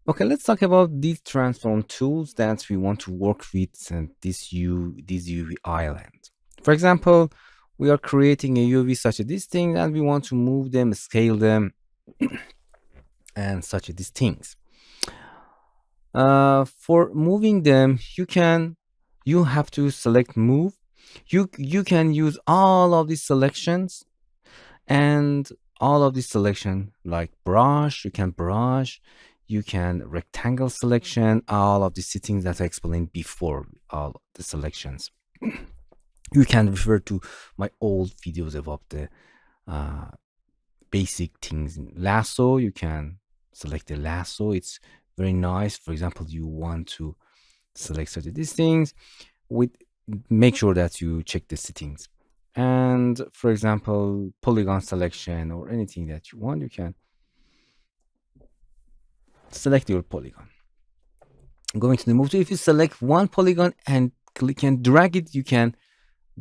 Okay, let's talk about these transform tools that we want to work with this UV island. For example, we are creating a UV such as this thing and we want to move them, scale them, and such as these things. For moving them, you have to select move. You can use all of these selections and all of this selection like brush, you can rectangle selection, all of the settings that I explained before, all the selections. You can refer to my old videos about the uh, basic things in lasso. You can select the lasso, it's very nice. For example, you want to select such these things with, make sure that you check the settings. And for example, polygon selection or anything that you want, you can select your polygon. Going to the move tool, if you select one polygon and click and drag it, you can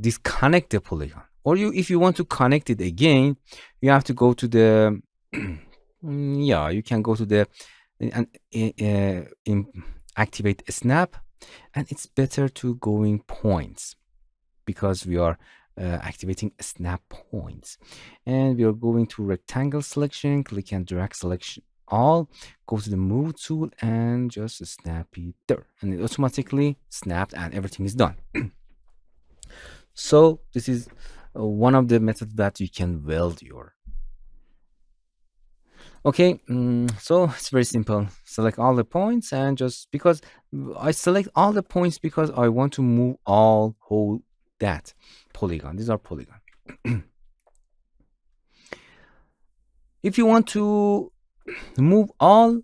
disconnect the polygon. Or if you want to connect it again, you have to go to the yeah, you can go to the and activate a snap, and it's better to go in points because we are activating snap points, and we are going to rectangle selection, click and drag selection all, go to the move tool and just snap it there, and it automatically snapped and everything is done. So this is one of the methods that you can weld your. Okay, so it's very simple. Select all the points and just because I select all the points because I want to move all whole that polygon. These are polygon. If you want to move all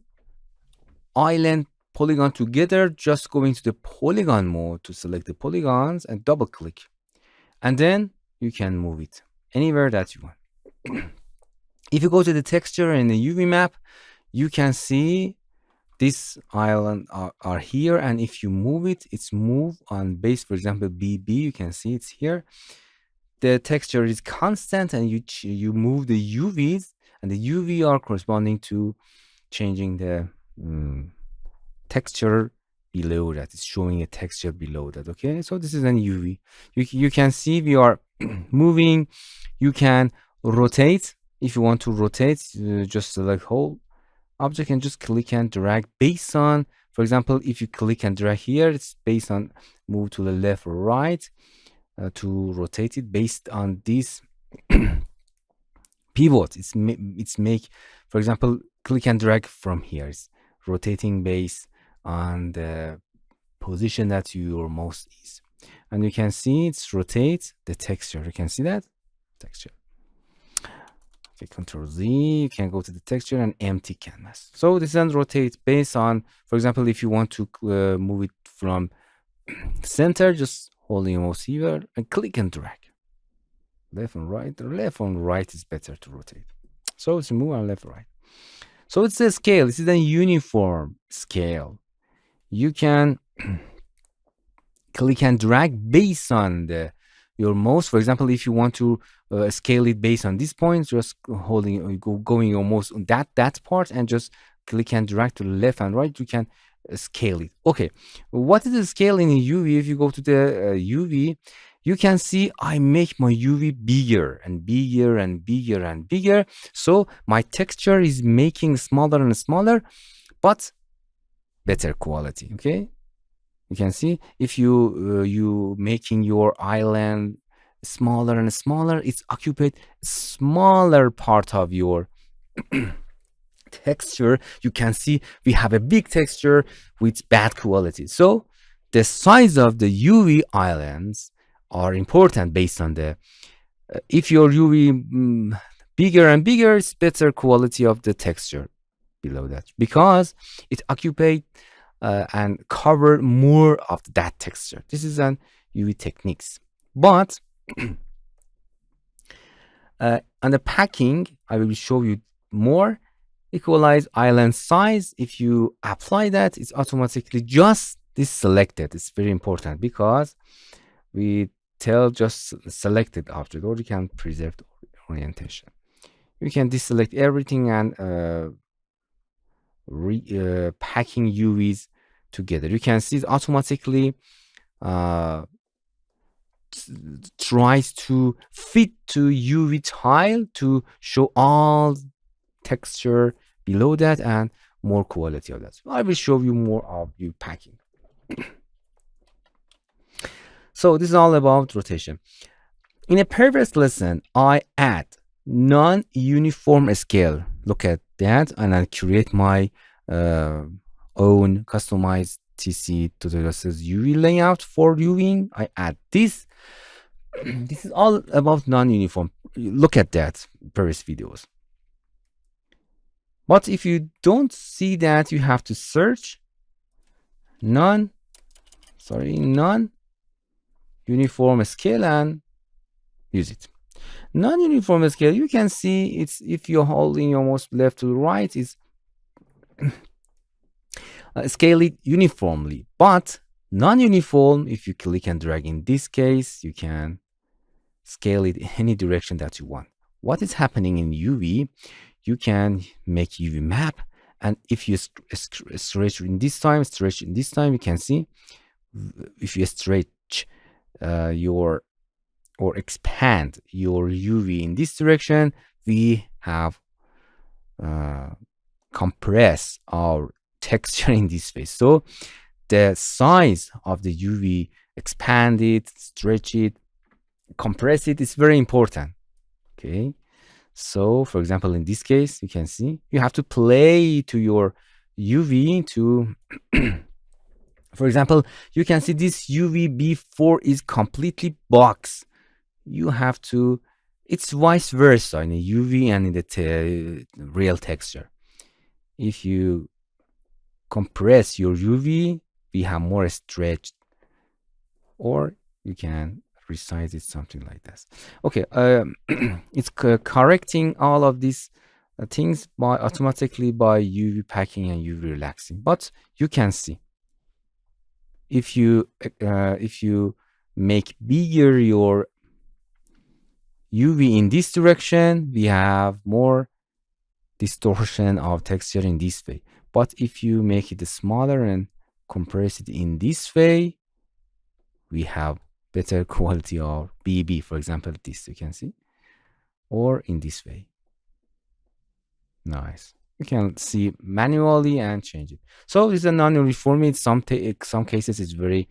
island polygon together, just go into the polygon mode to select the polygons and double click, and then you can move it anywhere that you want. If you go to the texture in the UV map, you can see this island are here, and if you move it, it's moved on base. For example, BB, you can see it's here. The texture is constant, and you move the UVs, and the UV are corresponding to changing the texture below that. It's showing a texture below that. Okay, so this is an UV. You can see we are moving. You can rotate. If you want to rotate, just select whole object and just click and drag based on, for example, if you click and drag here, it's based on move to the left or right to rotate it based on this pivot. It's make, for example, click and drag from here. It's rotating based on the position that your mouse is. And you can see it's rotate the texture. You can see that texture. Okay, Control Z, you can go to the texture and empty canvas. So this then rotates based on, for example, if you want to move it from center, just holding your mouse here and click and drag. Left and right, or left and right is better to rotate. So it's move on left and right. So it's a scale. This is a uniform scale. You can click and drag based on your mouse. For example, if you want to scale it based on this point, just holding, going your mouse on that part and just click and drag to the left and right, you can scale it. Okay, what is the scale in a UV? If you go to the UV, you can see I make my UV bigger and bigger and bigger and bigger. So my texture is making smaller and smaller, but better quality. Okay, you can see if you making your island smaller and smaller, it's occupied smaller part of your texture. You can see we have a big texture with bad quality. So the size of the UV islands are important based on the if your UV bigger and bigger, it's better quality of the texture below that because it occupied and cover more of that texture. This is an UV techniques. But on the packing, I will show you more. Equalize island size. If you apply that, it's automatically just this selected. It's very important because we tell just selected object, or you can preserve the orientation. You can deselect everything and packing UVs together. You can see it automatically tries to fit to UV tile to show all texture below that and more quality of that. I will show you more of UV packing. So this is all about rotation. In a previous lesson, I add non-uniform scale. Look at that, and I create my own customized TC TutorialCells UV layout for UVing. I add this. This is all about non-uniform. Look at that previous videos. But if you don't see that, you have to search non-uniform scale and use it. Non-uniform scale, you can see it's if you're holding your mouse left to right, is scale it uniformly. But non-uniform, if you click and drag in this case, you can scale it in any direction that you want. What is happening in UV? You can make UV map, and if you stretch in this time, you can see if you stretch your or expand your UV in this direction, we have compress our texture in this phase. So the size of the UV, expand it, stretch it, compress it is very important. Okay. So for example, in this case, you can see you have to play to your UV to for example, you can see this UV before is completely box. You have to, it's vice versa in a UV and in the real texture. If you compress your UV, we have more stretched, or you can resize it something like this. Okay, it's correcting all of these things by automatically by UV packing and UV relaxing. But you can see if you make bigger your UV in this direction, we have more distortion of texture in this way. But if you make it smaller and compress it in this way, we have better quality of BB. For example, this you can see, or in this way. Nice. You can see manually and change it. So this is a non-uniform. In some cases, it's very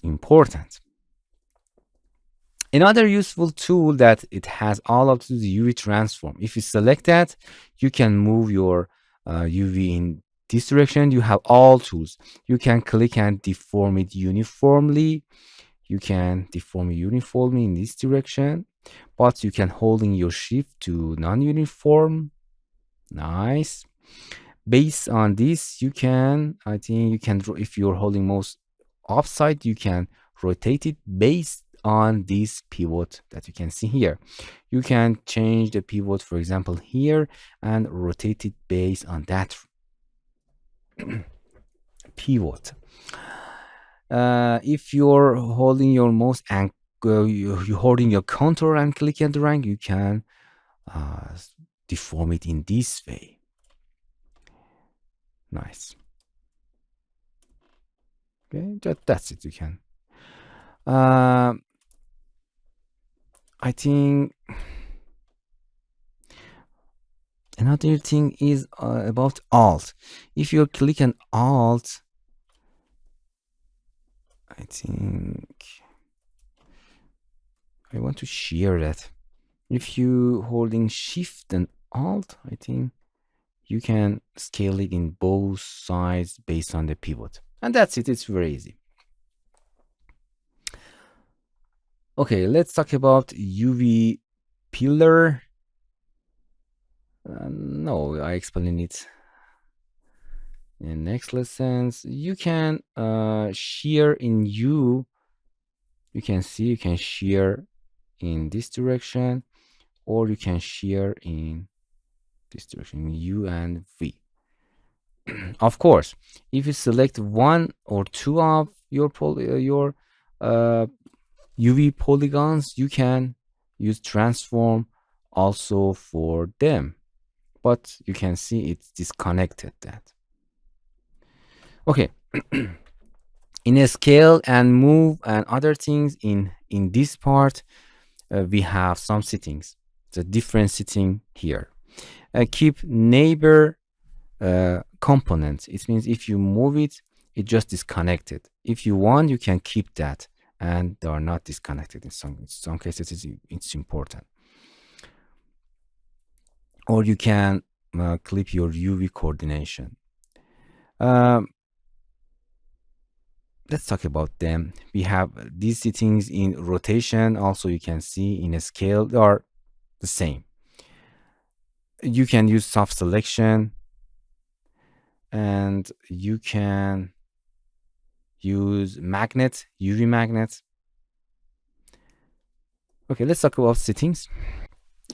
important. Another useful tool that it has all of the UV transform. If you select that, you can move your UV in this direction. You have all tools. You can click and deform it uniformly. You can deform it uniformly in this direction, but you can holding your shift to non-uniform. Nice. Based on this, you can, I think you can, if you're holding mouse offside, you can rotate it based on this pivot that you can see here. You can change the pivot, for example, here, and rotate it based on that pivot. If you're holding your mouse and you're holding your contour and click and drag, you can deform it in this way. Nice. Okay, that's it. You can. I think another thing is about Alt. If you click on Alt, I think I want to share that. If you holding Shift and Alt, I think you can scale it in both sides based on the pivot. And that's it. It's very easy. Okay, let's talk about UV pillar. No, I explain it in next lessons. You can shear in U. You can see you can shear in this direction, or you can shear in this direction, U and V. Of course, if you select one or two of your UV polygons, you can use transform also for them. but you can see it's disconnected that. Okay. In a scale and move and other things in this part, we have some settings. The different setting here. Keep neighbor component. It means if you move it, it just disconnected. If you want, you can keep that, and they are not disconnected. In some cases, it's important. Or you can clip your UV coordination. Let's talk about them. We have these settings in rotation. Also, you can see in a scale, they are the same. You can use soft selection, and you can use magnet, UV magnet. Okay, let's talk about settings.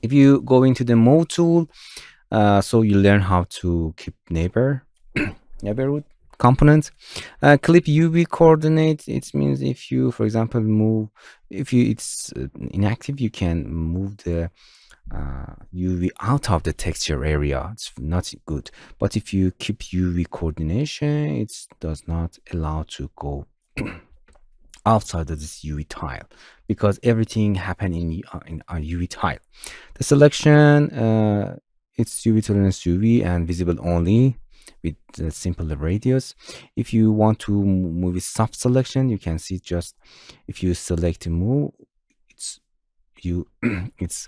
If you go into the mode tool, so you learn how to keep neighborhood component. Clip UV coordinate. It means if you, for example, move, if it's inactive, you can move the UV out of the texture area. It's not good. But if you keep UV coordination, it does not allow to go outside of this UV tile, because everything happen in a UV tile. The selection, it's UV tolerance UV and visible only with simple radius. If you want to move with soft selection, you can see just if you select move, it's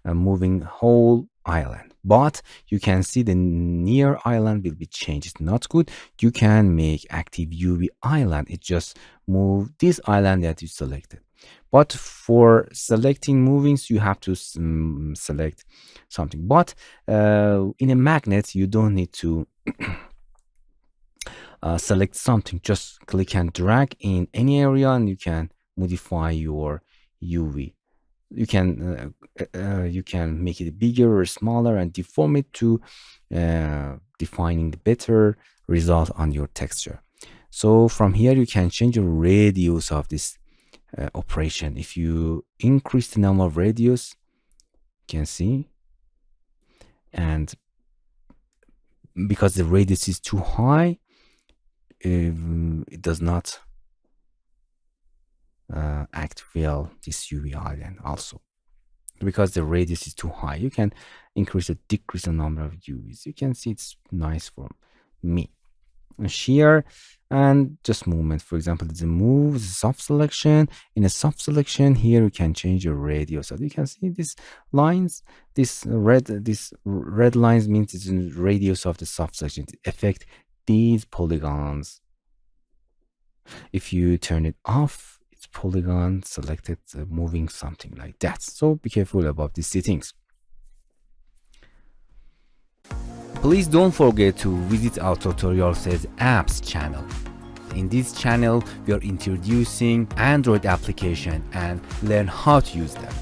moving whole island, but you can see the near island will be changed. It's not good. You can make active UV island. It just move this island that you selected. But for selecting movings, you have to select something. But in a magnet, you don't need to select something. Just click and drag in any area, and you can modify your UV. You can make it bigger or smaller and deform it to defining the better result on your texture. So from here you can change the radius of this operation. If you increase the number of radius, you can see, and because the radius is too high, it does not act well this UV island. Also, because the radius is too high, you can increase or decrease the number of UVs. You can see it's nice for me. Shear and just movement. For example, the move, soft selection. In a soft selection, here you can change your radius. So you can see these lines. This red lines means it's the radius of the soft selection. It affect these polygons. If you turn it off, it's polygon selected, moving something like that. So be careful about these settings. Please don't forget to visit our TutorialCells apps channel. In this channel, we are introducing Android application and learn how to use them.